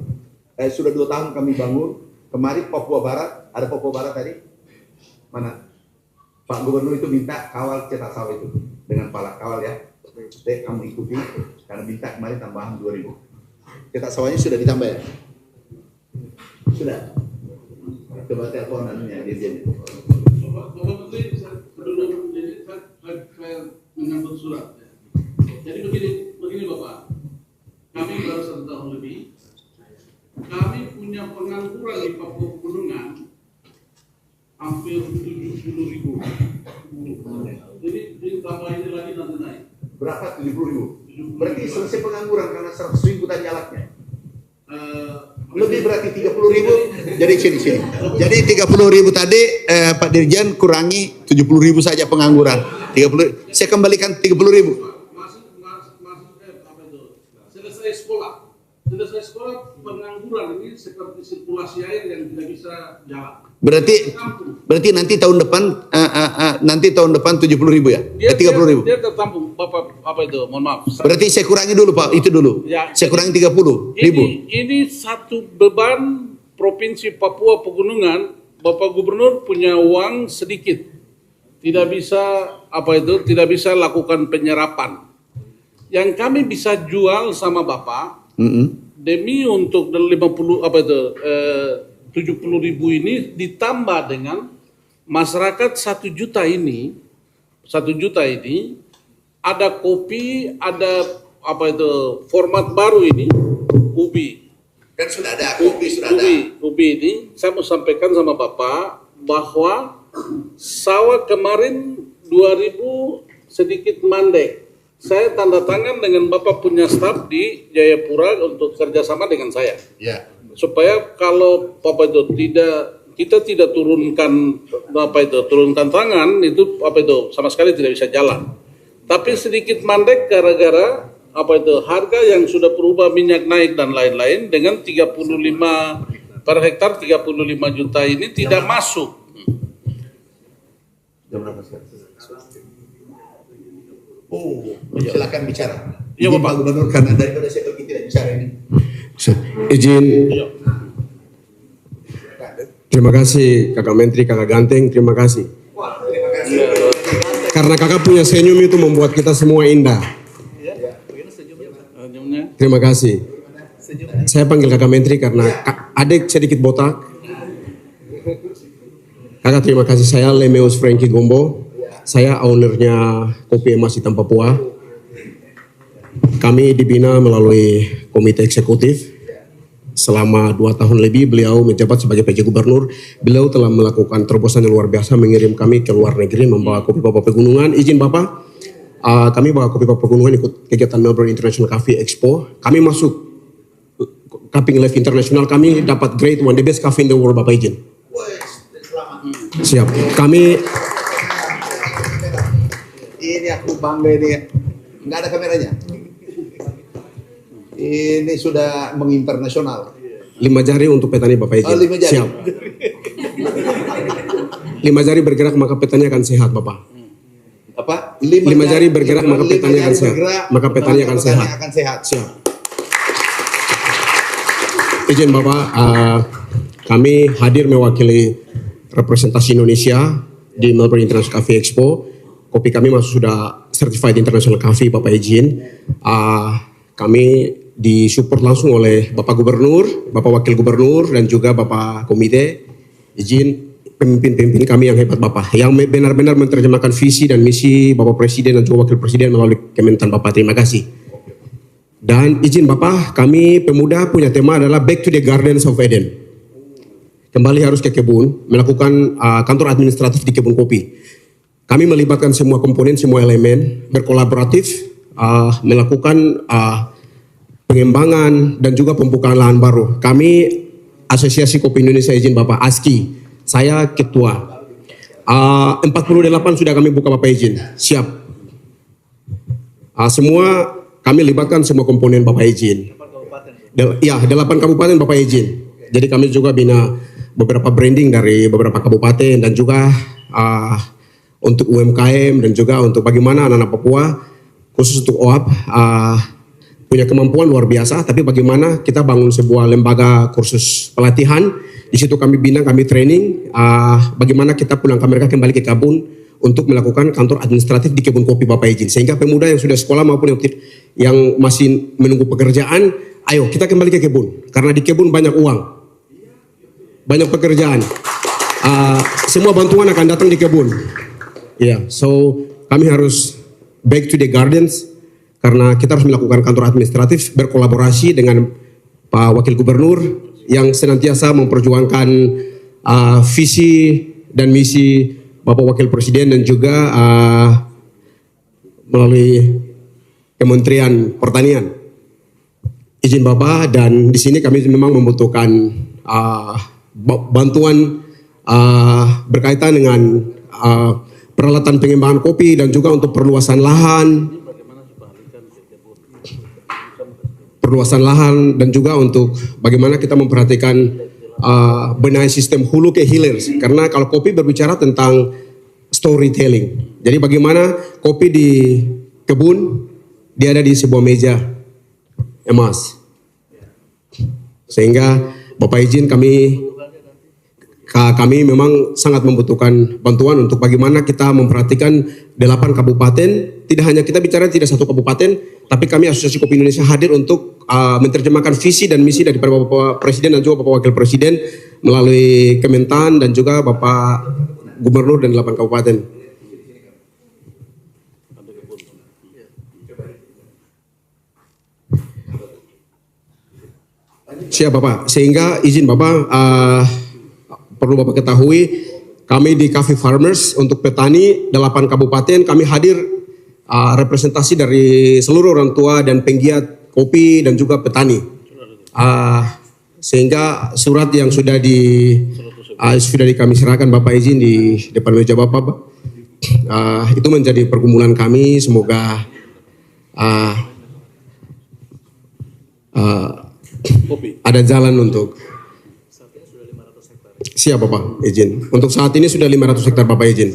Sudah 2 tahun kami bangun. Kemarin Papua Barat ada Papua Barat tadi mana? Pak Gubernur itu minta kawal cetak sawah itu dengan pala kawal ya. Kamu ikuti karena minta kemarin tambahan 2.000. Cetak sawahnya sudah ditambah ya? Sudah. Coba telepon anunya dirjennya. Bapak Menteri, sebelum jadi saya menyambut surat. Jadi begini Bapak, kami baru 1 tahun lebih, kami punya pengangguran di Papua Pegunungan hampir 70.000. Jadi tambah ini lagi nanti naik. Berapa 70.000? Berarti selesai pengangguran karena 100.000 tadi alatnya. Lebih berarti 30.000. Jadi sini. Jadi 30.000 tadi Pak Dirjen kurangi 70.000 saja pengangguran. 30. Saya kembalikan 30.000. Selesai sekolah pengangguran ini seperti sirkulasi air yang tidak bisa jalan. Berarti nanti tahun depan 70.000 ya? 30.000. Dia tertampung Bapak mohon maaf. Berarti saya kurangi dulu Pak, itu dulu. Ya, saya kurangi 30.000. Ini satu beban Provinsi Papua Pegunungan. Bapak Gubernur punya uang sedikit. Tidak bisa tidak bisa lakukan penyerapan. Yang kami bisa jual sama Bapak demi untuk 70.000 ini ditambah dengan masyarakat 1 juta ini ada kopi, ada format baru ini ubi. Kan sudah ada kopi Ubi ini saya mau sampaikan sama Bapak bahwa sawah kemarin 2.000 sedikit mandek. Saya tanda tangan dengan Bapak punya staf di Jayapura untuk kerjasama dengan saya. Ya. Supaya kalau kita tidak turunkan tangan itu sama sekali tidak bisa jalan. Tapi sedikit mandek gara-gara harga yang sudah berubah, minyak naik dan lain-lain, dengan 35 per hektar 35 juta ini tidak masuk. Jam berapa sekarang? Silakan bicara. Iya, Pak Gubernur, karena daripada saya pergi tidak bicara ini. Izin. Terima kasih Kakak Menteri, Kakak Ganteng, terima kasih. Karena Kakak punya senyum itu membuat kita semua indah. Terima kasih. Saya panggil Kakak Menteri karena adik sedikit botak. Kakak terima kasih, saya Lemeus Frankie Gombo. Saya ownernya Kopi Emas Hitam Papua. Kami dibina melalui komite eksekutif. Selama 2 tahun lebih beliau menjabat sebagai PJ Gubernur. Beliau telah melakukan terobosan yang luar biasa, mengirim kami ke luar negeri membawa kopi Papua Pegunungan. Izin Bapak, kami bawa kopi Papua Pegunungan ikut kegiatan Melbourne International Coffee Expo. Kami masuk Cupping Life International, kami dapat grade 1, the best coffee in the world, Bapak izin. Siap. Kami ini aku bangga ini. Nggak ada kameranya. Ini sudah menginternasional. 5 jari untuk petani Bapak izin. 5 jari. Siap. 5 jari bergerak maka petani akan sehat Bapak. Apa? 5 jari bergerak maka petani akan sehat. Maka petani akan sehat. Siap. Izin Bapak, kami hadir mewakili representasi Indonesia di Melbourne International Coffee Expo. Kopi kami masuk sudah certified international coffee, Bapak izin. Kami disupport langsung oleh Bapak Gubernur, Bapak Wakil Gubernur, dan juga Bapak Komite. Izin pemimpin-pemimpin kami yang hebat Bapak, yang benar-benar menerjemahkan visi dan misi Bapak Presiden dan juga Wakil Presiden melalui Kementan Bapak. Terima kasih. Dan izin Bapak, kami pemuda punya tema adalah Back to the Gardens of Eden. kembali harus ke kebun, melakukan kantor administratif di kebun kopi. Kami melibatkan semua komponen, semua elemen, berkolaboratif, melakukan pengembangan dan juga pembukaan lahan baru. Kami Asosiasi Kopi Indonesia, izin Bapak, ASKI, saya ketua. 48 sudah kami buka, Bapak izin, siap. Semua kami libatkan semua komponen, Bapak izin. 8 kabupaten, Bapak izin. Jadi kami juga bina beberapa branding dari beberapa kabupaten dan juga untuk UMKM dan juga untuk bagaimana anak-anak Papua khusus untuk OAP punya kemampuan luar biasa, tapi bagaimana kita bangun sebuah lembaga kursus pelatihan. Di situ kami bina, kami training bagaimana kita pulang ke mereka kembali ke kebun untuk melakukan kantor administratif di kebun kopi, Bapak izin. Sehingga pemuda yang sudah sekolah maupun yang masih menunggu pekerjaan, ayo kita kembali ke kebun. Karena di kebun banyak uang, banyak pekerjaan. Semua bantuan akan datang di kebun. So kami harus back to the gardens karena kita harus melakukan kantor administratif berkolaborasi dengan Pak Wakil Gubernur yang senantiasa memperjuangkan visi dan misi Bapak Wakil Presiden dan juga melalui Kementerian Pertanian. Izin Bapak, dan di sini kami memang membutuhkan bantuan berkaitan dengan peralatan pengembangan kopi dan juga untuk perluasan lahan dan juga untuk bagaimana kita memperhatikan benahi sistem hulu ke hilir, karena kalau kopi berbicara tentang storytelling. Jadi bagaimana kopi di kebun dia ada di sebuah meja emas, sehingga Bapak izin kami memang sangat membutuhkan bantuan untuk bagaimana kita memperhatikan 8 kabupaten. Tidak hanya kita bicara tidak satu kabupaten, tapi kami Asosiasi Kopi Indonesia hadir untuk menerjemahkan visi dan misi dari Bapak Presiden dan juga Bapak Wakil Presiden melalui Kementan dan juga Bapak Gubernur dan 8 kabupaten. Siap Bapak, sehingga izin Bapak, perlu Bapak ketahui, kami di Cafe Farmers untuk petani 8 kabupaten kami hadir representasi dari seluruh orang tua dan penggiat kopi dan juga petani. Sehingga surat yang sudah kami serahkan Bapak izin di depan meja Bapak, itu menjadi pergumulan kami. Semoga ada jalan untuk. Siap Bapak izin. Untuk saat ini sudah 500 hektar Bapak izin.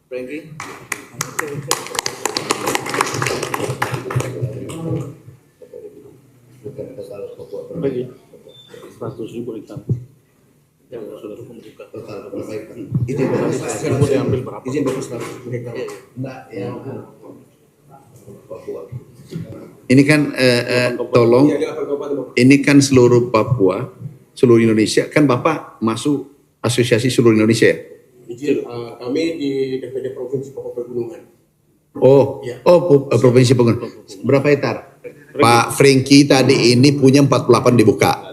Frankie. Bagi 100.000 hektar yang sudah membuka total berapa hektar? Izin diambil berapa? Izin berapa 100.000 hektar? Ini kan tolong, ini kan seluruh Papua, seluruh Indonesia. Kan Bapak masuk asosiasi seluruh Indonesia ya? Izin, kami di DPD Provinsi Papua Pegunungan. Provinsi Pegunungan. Berapa hektar? Pak Frankie tadi ini punya 48 dibuka.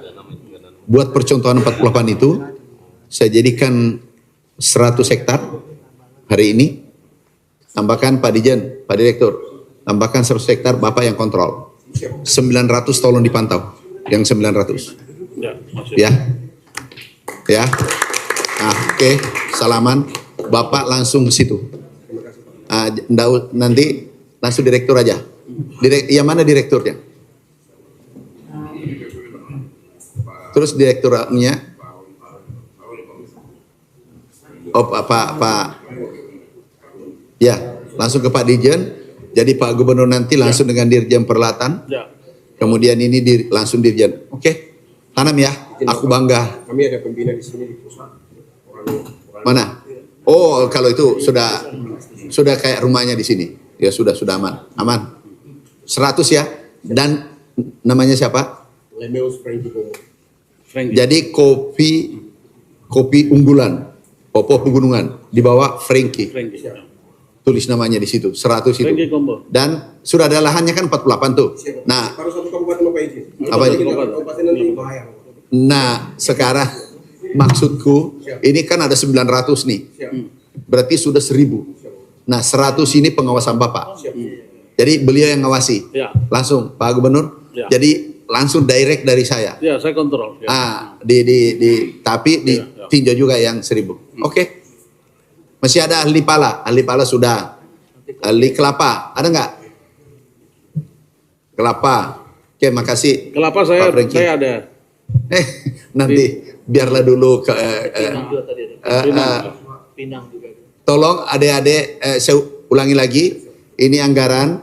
Buat percontohan 48 itu, saya jadikan 100 hektar hari ini. Tambahkan Pak Dijen, Pak Direktur. Tambahkan 100 hektar Bapak yang kontrol. 900 tolong dipantau. Yang 900. Ya. Oke. Salaman. Bapak langsung ke situ. Nanti langsung direktur aja. Yang mana direkturnya? Terus direkturnya? Pak. Ya, langsung ke Pak Dirjen. Jadi Pak Gubernur nanti langsung dengan Dirjen Peralatan. Kemudian ini langsung Dirjen. Oke. Tanam ya. Aku bangga. Kami ada pembina di sini di pusat. Mana? Oh, kalau itu sudah kayak rumahnya di sini. Ya sudah aman. 100 ya. Dan namanya siapa? Lemeus Frankie Pomo. Jadi kopi kopi unggulan, Papua Pegunungan, di bawah Frankie. Tulis namanya di situ, 100 itu. Frankie Combo. Dan sudah ada lahannya kan 48 tuh. Nah, Baru satu kabupaten Bapak Iji. apa ini? Kabupaten nanti bahaya. Nah, sekarang maksudku ini kan ada 900 nih. Berarti sudah 1000. Nah, 100 ini pengawasan Bapak. Jadi beliau yang ngawasi. Ya. Langsung Pak Gubernur. Ya. Jadi langsung direct dari saya. Ya, saya kontrol. Ya. Tapi ditinjau juga yang 1000. Oke. Masih ada ahli pala. Ahli pala sudah. Ahli kelapa. Ada nggak? Kelapa. Oke, makasih. Kelapa Pak Frankie. saya ada. Nanti biarlah dulu ke tolong adik-adik, saya ulangi lagi, ini anggaran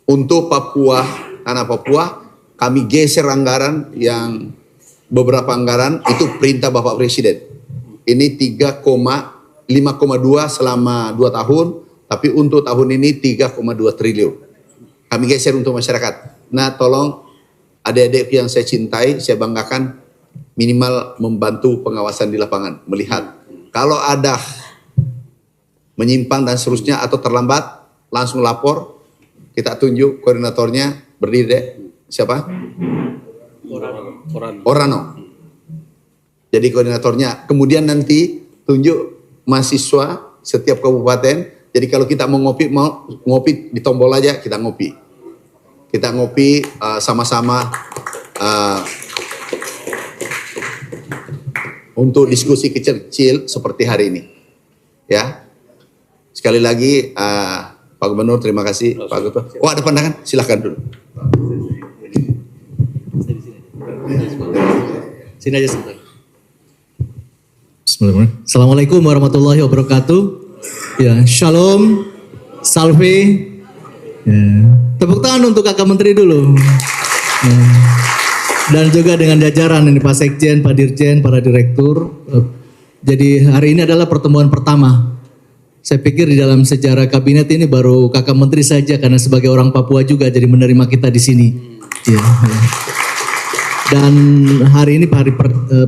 untuk Papua, tanah Papua, kami geser anggaran yang beberapa anggaran itu perintah Bapak Presiden. Ini 5,2 selama 2 tahun, tapi untuk tahun ini 3,2 triliun. Kami geser untuk masyarakat. Nah, tolong adik-adik yang saya cintai, saya banggakan, minimal membantu pengawasan di lapangan, melihat kalau ada menyimpang dan seterusnya atau terlambat, langsung lapor, kita tunjuk koordinatornya, berdiri deh, siapa? Orano. Jadi koordinatornya, kemudian nanti tunjuk mahasiswa setiap kabupaten. Jadi kalau kita mau ngopi di tombol aja, kita ngopi. Kita ngopi sama-sama untuk diskusi kecil-kecil seperti hari ini. Ya. Sekali lagi Pak Gubernur, terima kasih. Pak Gubernur. Oh, ada pandangan? Silakan dulu. Sini aja sebentar. Bismillahirrahmanirrahim. Assalamualaikum warahmatullahi wabarakatuh. Ya, shalom, salve. Ya. Tepuk tangan untuk kakak menteri dulu. Ya. Dan juga dengan jajaran ini Pak Sekjen, Pak Dirjen, para direktur. Jadi hari ini adalah pertemuan pertama. Saya pikir di dalam sejarah kabinet ini baru kakak menteri saja, karena sebagai orang Papua juga jadi menerima kita di sini. Ya. Dan hari ini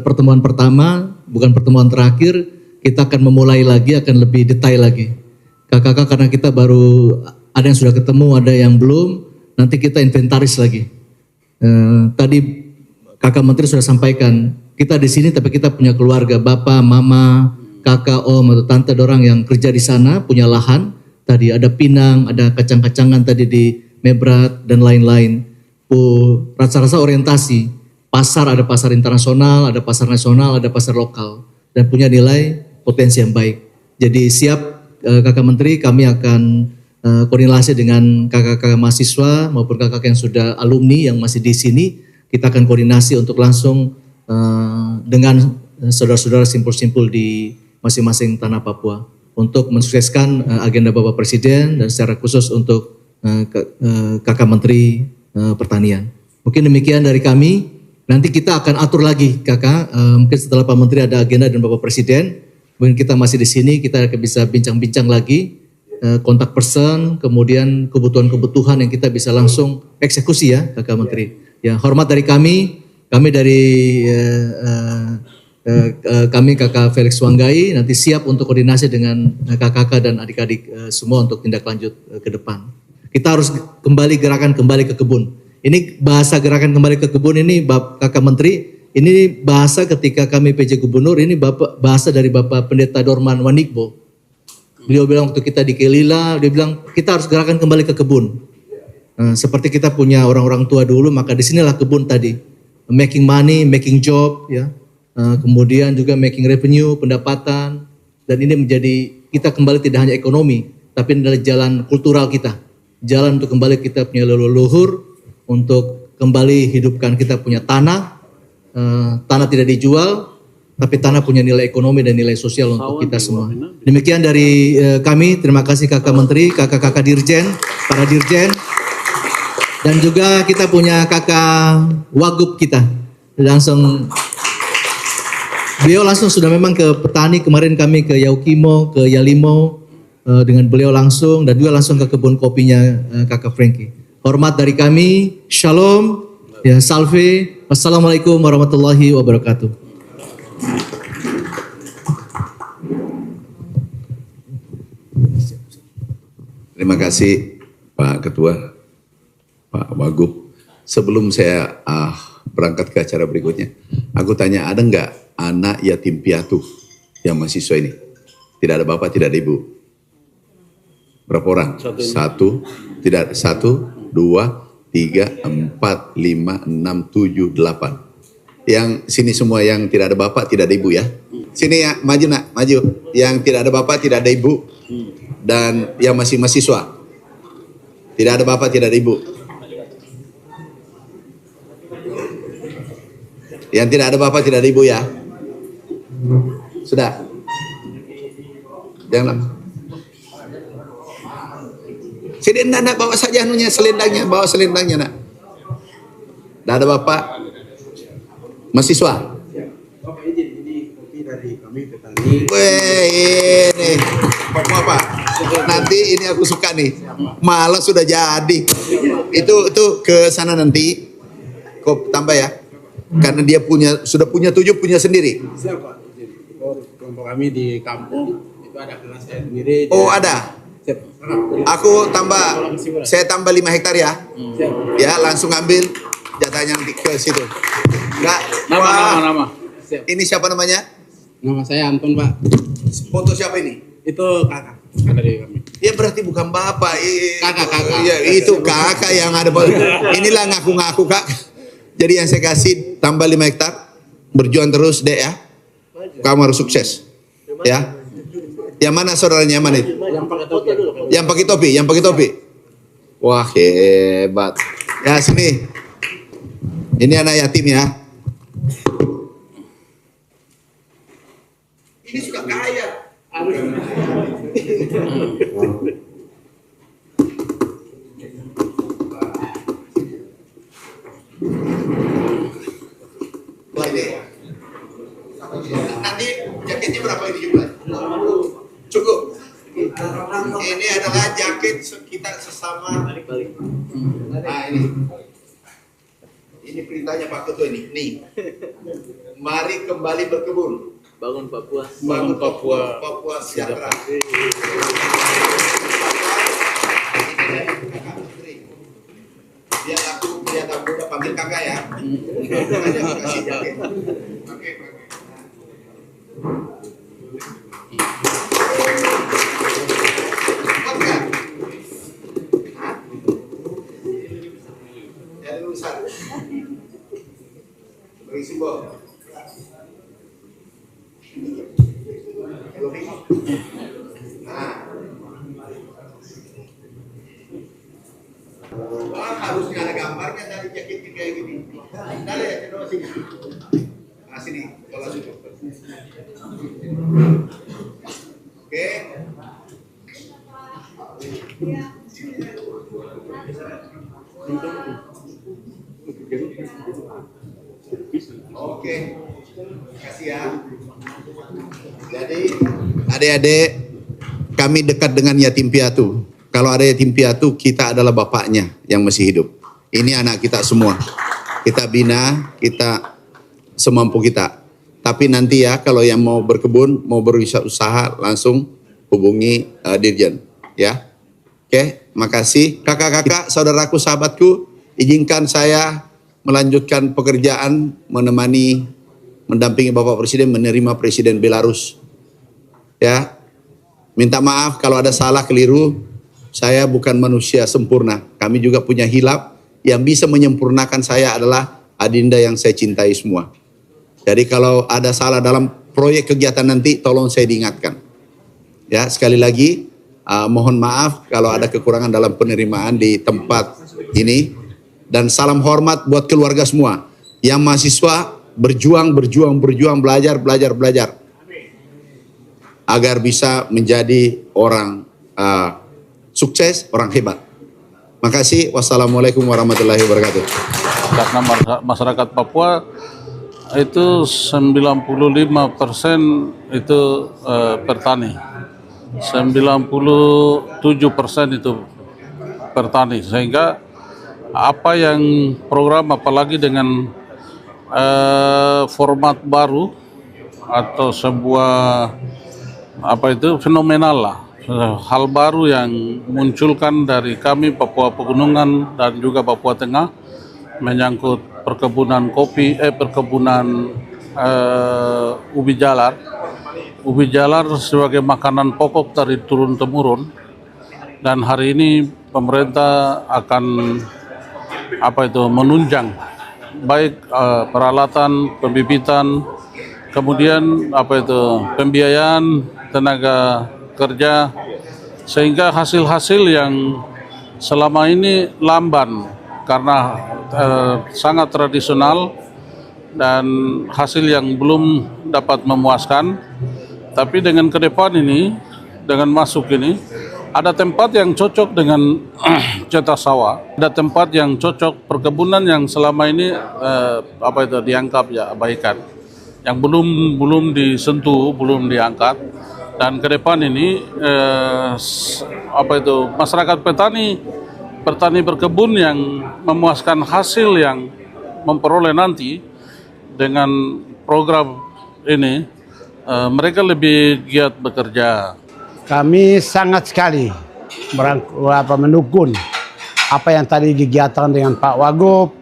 pertemuan pertama, bukan pertemuan terakhir. Kita akan memulai lagi, akan lebih detail lagi. Kakak-kakak, karena kita baru ada yang sudah ketemu, ada yang belum. Nanti kita inventaris lagi. Tadi kakak menteri sudah sampaikan, kita di sini tapi kita punya keluarga, bapak, mama, kakak, om atau tante, orang yang kerja di sana, punya lahan. Tadi ada pinang, ada kacang-kacangan tadi di Mebrat dan lain-lain. Rasa-rasa orientasi. Pasar, ada pasar internasional, ada pasar nasional, ada pasar lokal. Dan punya nilai potensi yang baik. Jadi siap kakak menteri, kami akan koordinasi dengan kakak-kakak mahasiswa maupun kakak yang sudah alumni yang masih di sini. Kita akan koordinasi untuk langsung dengan saudara-saudara simpul-simpul di masing-masing tanah Papua untuk mensukseskan agenda Bapak Presiden dan secara khusus untuk kakak Menteri Pertanian. Mungkin demikian dari kami. Nanti kita akan atur lagi kakak. Mungkin setelah Pak Menteri ada agenda dan Bapak Presiden, mungkin kita masih di sini, kita akan bisa bincang-bincang lagi. Kontak person, kemudian kebutuhan-kebutuhan yang kita bisa langsung eksekusi ya kakak menteri. Ya, hormat dari kami dari kami kakak Felix Wanggai nanti siap untuk koordinasi dengan kakak-kakak dan adik-adik semua untuk tindak lanjut ke depan. Kita harus gerakan kembali ke kebun. Ini bahasa gerakan kembali ke kebun ini kakak menteri, ini bahasa ketika kami PJ Gubernur, ini bahasa dari Bapak Pendeta Dorman Wanikbo. Beliau bilang waktu kita di Kelila, dia bilang kita harus gerakan kembali ke kebun. Seperti kita punya orang-orang tua dulu, maka disinilah kebun tadi. Making money, making job, ya. Kemudian juga making revenue, pendapatan. Dan ini menjadi, kita kembali tidak hanya ekonomi, tapi ini adalah jalan kultural kita. Jalan untuk kembali kita punya leluhur, untuk kembali hidupkan kita punya tanah. Tanah tidak dijual, tapi tanah punya nilai ekonomi dan nilai sosial untuk kita semua. Demikian dari kami, terima kasih kakak menteri, kakak-kakak dirjen, para dirjen. Dan juga kita punya kakak wagub kita. Beliau langsung sudah memang ke petani, kemarin kami ke Yaukimo, ke Yalimo, dengan beliau langsung, dan juga langsung ke kebun kopinya kakak Frankie. Hormat dari kami, shalom, ya salve. Wassalamualaikum warahmatullahi wabarakatuh. Terima kasih Pak Ketua, Pak Wagub. Sebelum saya berangkat ke acara berikutnya, aku tanya, ada nggak anak yatim piatu yang mahasiswa ini? Tidak ada bapak, tidak ada ibu. Berapa orang? Satu, tidak, 1, 2, 3, 4, 5, 6, 7, 8. Yang sini semua yang tidak ada bapak, tidak ada ibu ya. Sini ya, maju nak, maju. Yang tidak ada bapak, tidak ada ibu. Dan yang masih mahasiswa. Tidak ada bapak, tidak ada ibu. Yang tidak ada bapak, tidak ada ibu ya. Sudah. Jangan lama. Sini nak bawa saja anunya, selendangnya, bawa selendangnya nak. Tidak ada bapak. Mahasiswa. Weh, ini Bapak, nanti ini aku suka nih. Malah sudah jadi. Itu ke sana nanti. Kau tambah ya. Karena dia sudah punya 7, punya sendiri. Siapa? Kelompok kami di kampung itu ada kelasnya sendiri. Oh, ada. Aku saya tambah 5 hektar ya. Ya, langsung ambil jatahnya nanti ke situ. Enggak. Nama. Ini siapa namanya? Nama saya Anton, Pak. Foto siapa ini? Itu kakak dari kami. Ya berarti bukan bapak. Kakak. Ya, itu kakak yang ada. Inilah ngaku-ngaku kak. Jadi yang saya kasih tambah 5 hektar. Berjuang terus dek ya. Kamu harus sukses. Ya. Yang mana saudaranya, yang mana itu? Yang pakai topi. Wah, hebat. Ya, sini. Ini anak yatim ya. Ini sudah kaya. Nanti jaketnya berapa ini jumlah? Cukup. Ini adalah jaket kita sesama. Nah ini. Ini perintahnya Pak Ketua ini. Nih. Mari kembali berkebun. Bangun Papua. Bangun Papua. Papua sejahtera. Biar aku kelihatan muda, panggil kakak ya. Makanya aku kasih jaket. Oke. Kuat nggak? Hah? Jadi lulusan. Beri simbol. Wah, harusnya ada gambarnya dari jaket kayak gini. Ada ya, coba sini. Nah, sini, kalau situ. Oke. Oke. Kasih ya. Jadi, adik-adik, kami dekat dengan yatim piatu. Kalau ada yatim piatu, kita adalah bapaknya yang masih hidup. Ini anak kita semua. Kita bina, kita semampu kita. Tapi nanti ya, kalau yang mau berkebun, mau berwirausaha, langsung hubungi Dirjen. Ya, oke, makasih. Kakak-kakak, saudaraku, sahabatku, izinkan saya melanjutkan pekerjaan, mendampingi Bapak Presiden, menerima Presiden Belarus. Ya, minta maaf kalau ada salah keliru. Saya bukan manusia sempurna. Kami juga punya hilaf. Yang bisa menyempurnakan saya adalah adinda yang saya cintai semua. Jadi kalau ada salah dalam proyek kegiatan nanti, tolong saya diingatkan. Ya, sekali lagi, mohon maaf kalau ada kekurangan dalam penerimaan di tempat ini. Dan salam hormat buat keluarga semua. Yang mahasiswa berjuang, belajar. Agar bisa menjadi orang sukses, orang hebat. Makasih. Wassalamualaikum warahmatullahi wabarakatuh. Karena masyarakat Papua itu 95% itu petani, 97% itu petani, sehingga apa yang program apalagi dengan format baru atau sebuah fenomenal lah, hal baru yang munculkan dari kami Papua Pegunungan dan juga Papua Tengah menyangkut perkebunan kopi, perkebunan ubi jalar. Ubi jalar sebagai makanan pokok dari turun temurun, dan hari ini pemerintah akan menunjang baik peralatan, pembibitan, kemudian pembiayaan tenaga kerja, sehingga hasil-hasil yang selama ini lamban karena sangat tradisional dan hasil yang belum dapat memuaskan. Tapi dengan ke depan ini, dengan masuk ini, ada tempat yang cocok dengan cetak sawah, ada tempat yang cocok perkebunan yang selama ini dianggap ya abaikan, yang belum disentuh, belum diangkat. Dan ke depan ini masyarakat petani berkebun yang memuaskan hasil yang memperoleh nanti dengan program ini, mereka lebih giat bekerja. Kami sangat sekali mendukung apa yang tadi kegiatan dengan Pak Wagub,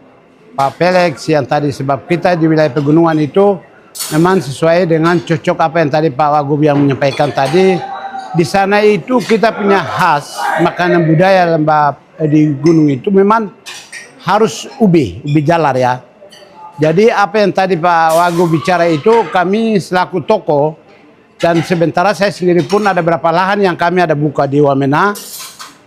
Pak Felix yang tadi, sebab kita di wilayah pegunungan itu memang sesuai dengan cocok apa yang tadi Pak Wagub yang menyampaikan tadi. Di sana itu kita punya khas makanan budaya di gunung itu memang harus ubi jalar ya. Jadi apa yang tadi Pak Wagub bicara itu, kami selaku toko dan sementara saya sendiri pun ada beberapa lahan yang kami ada buka di Wamena,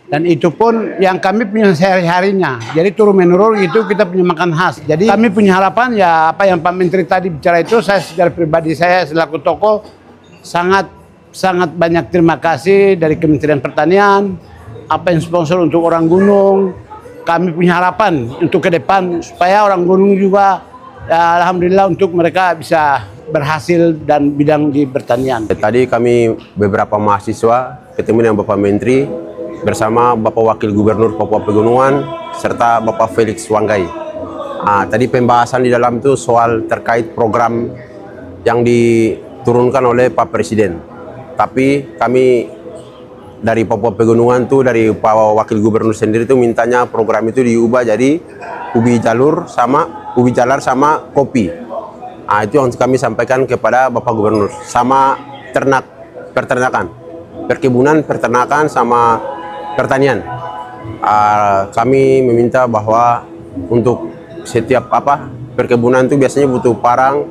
dan itu pun yang kami punya sehari-harinya. Jadi turun menurun itu kita punya makan khas. Jadi kami punya harapan ya apa yang Pak Menteri tadi bicara itu, saya secara pribadi saya selaku toko sangat banyak terima kasih dari Kementerian Pertanian, apa yang sponsor untuk orang gunung. Kami punya harapan untuk ke depan supaya orang gunung juga ya, alhamdulillah untuk mereka bisa berhasil dan bidang di pertanian. Tadi kami beberapa mahasiswa ketemu dengan Bapak Menteri bersama Bapak Wakil Gubernur Papua Pegunungan serta Bapak Felix Wanggai. Tadi pembahasan di dalam itu soal terkait program yang diturunkan oleh Pak Presiden. Tapi kami dari Papua Pegunungan tuh, dari Pak Wakil Gubernur sendiri tuh mintanya program itu diubah jadi ubi jalar sama kopi. Itu yang kami sampaikan kepada Bapak Gubernur, sama peternakan, perkebunan, peternakan sama pertanian. Kami meminta bahwa untuk setiap perkebunan itu biasanya butuh parang,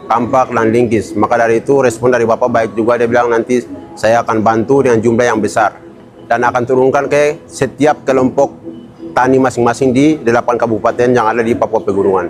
kampak, dan lingkis. Maka dari itu respon dari Bapak baik juga, dia bilang nanti saya akan bantu dengan jumlah yang besar dan akan turunkan ke setiap kelompok tani masing-masing di 8 kabupaten yang ada di Papua Pegunungan.